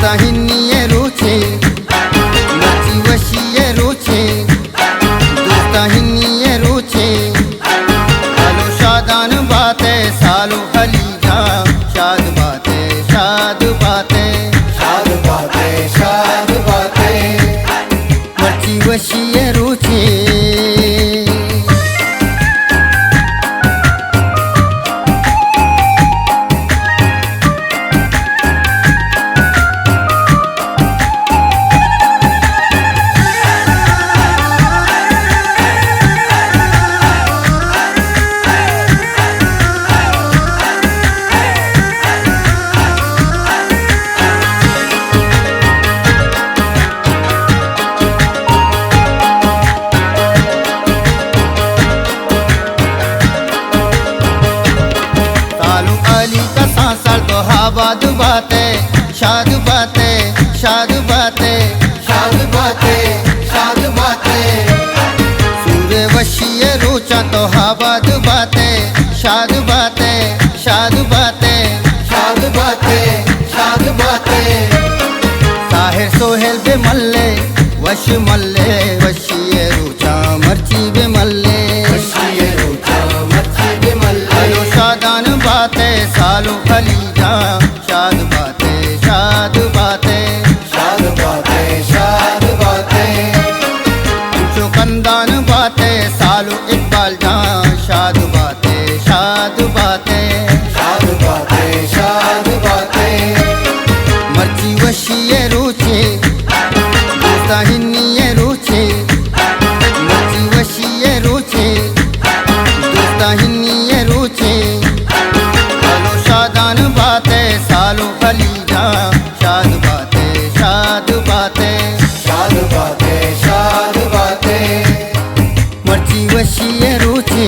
दोस्ताहिनी रुचे मची वशी रुचे दोस्ताहिनी रुचे सालो शादान बातें सालो खलीजा शाद बातें शाद बातें शाद बातें शाद बातें मची वशी रुचे आबाद बातें शाद बातें शाद बातें शाद बातें शाद बातें सूर्य वशीय रोचा तो आबाद बातें शाद बातें शाद बातें शाद बातें शाद बातें साहिर सोहेल बे मल्ले वश मल्ले वशीय रोचा मर्ची बे मल्ले वशीय रोचा मर्ची बे मल्ले सालो शादान बातें सालो खलीजा शाद बातें शाद बातें शाद बातें शाद बातें जो कंदान बातें सालो इकबाल जान शाद बातें शाद बातें शाद बातें शाद बातें मर्ची वशी रुचे दोस्ताहिनी रुचे मर्ची वशी रुचे दोस्ताहिनी रुचे सालो शादान बातें सालो खलीजा शाद बातें शाद बातें शाद बातें शाद बातें मर्ची वशी रुचे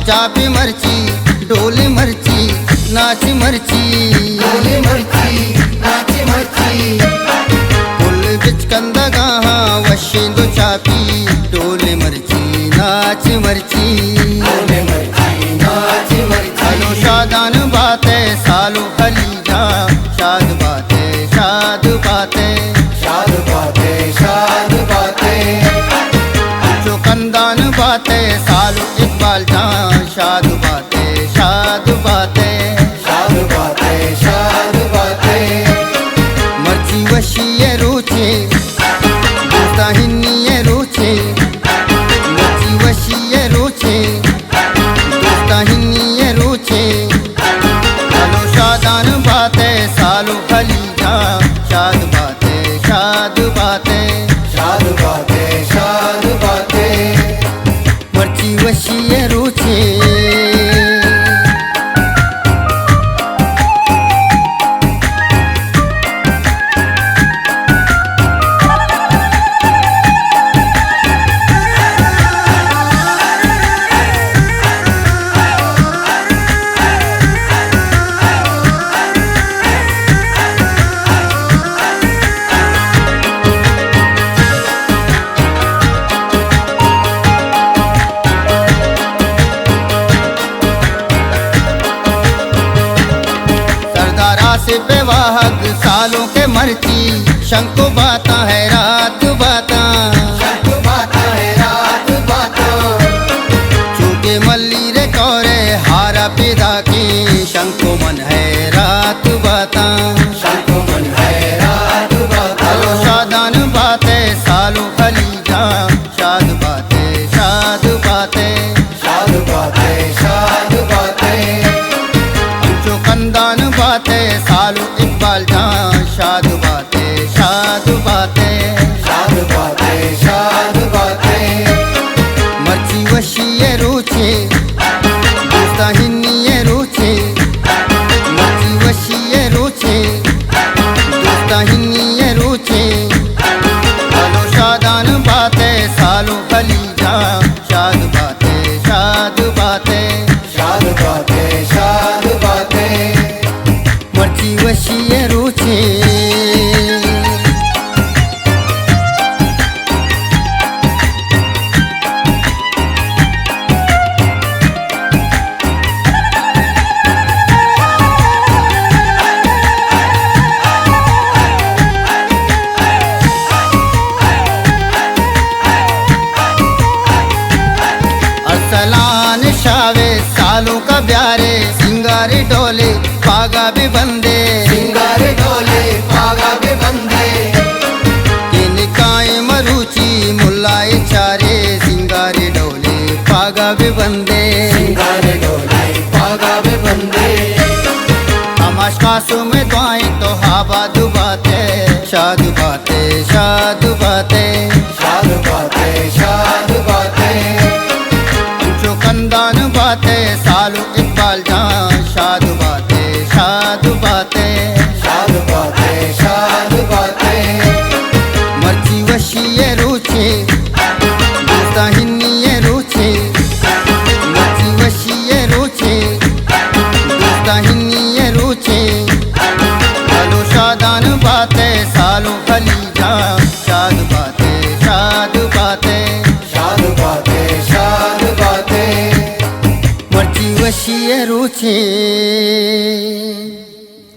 चापी मर्ची डोले मर्ची नाच मर्ची डोले मर्ची नाच मर्ची फुल बिच कंदा गाहा वशी दो चापी डोले मर्ची नाच मर्ची डोले मर्ची नाच मर्ची सालो शादान बातें सालो खलीजा शाद बातें शाद बातें शाद बातें शाद बातें जो कंदान बातें सालो इकबाल जान शाद बातें शाद बातें शाद बातें शाद बातें मर्ची वशी रुचे दोस्ताहिनी रुचे मर्ची वशी रुचे दोस्ताहिनी रुचे सालो शादान बातें सालो खलीजा शाद बातें शाद बातें शाद बातें शाद बातें मर्ची वशी रुचे से बेवाहक सालों के मर्ची शंको बाता है रात बाता शंको बाता है रात बाता चूके मल्ली रे कौरे हारा पिदा की शंको मन है रात बाता शंको मन है रात बाता सालो शादान बातें सालो खलीजा शाद बातें शाद बातें शाद बातें शाद बातें जो कंदान बातें सालो इकबाल जान शाद बातें शाद बातें शाद बातें शाद बातें मर्ची वशी रुचे दोस्ताहिनी रुचे मर्ची वशी रुचे सलान शावे सालों का ब्यारे सिंगारे डोले पागा भी बंदे सिंगार डोले पागा भी बंदे निकाय मरुचि मुल्लाए चारे सिंगारे डोले पागा भी बंदे सिंगार डोले पागा भी बंदे अमाश कासों में दुआएं तो हवा दुबाते शाद बाते शाद बाते शाद बातें शाद बातें जो कंदान बाते सालू इकबाल जान शाद बाते शाद बाते शाद बातें शाद बातें मर्ची वशी ये रूचे दोस्ता हिन्नी ये रूचे मर्ची वशी ये रूचे दोस्ता हिन्नी ये रूचे सालो शादान बाते सालो खलीजा शाद बाते शाद बाते शाद बातें शाद बातें मर्ची वशी ये रूचे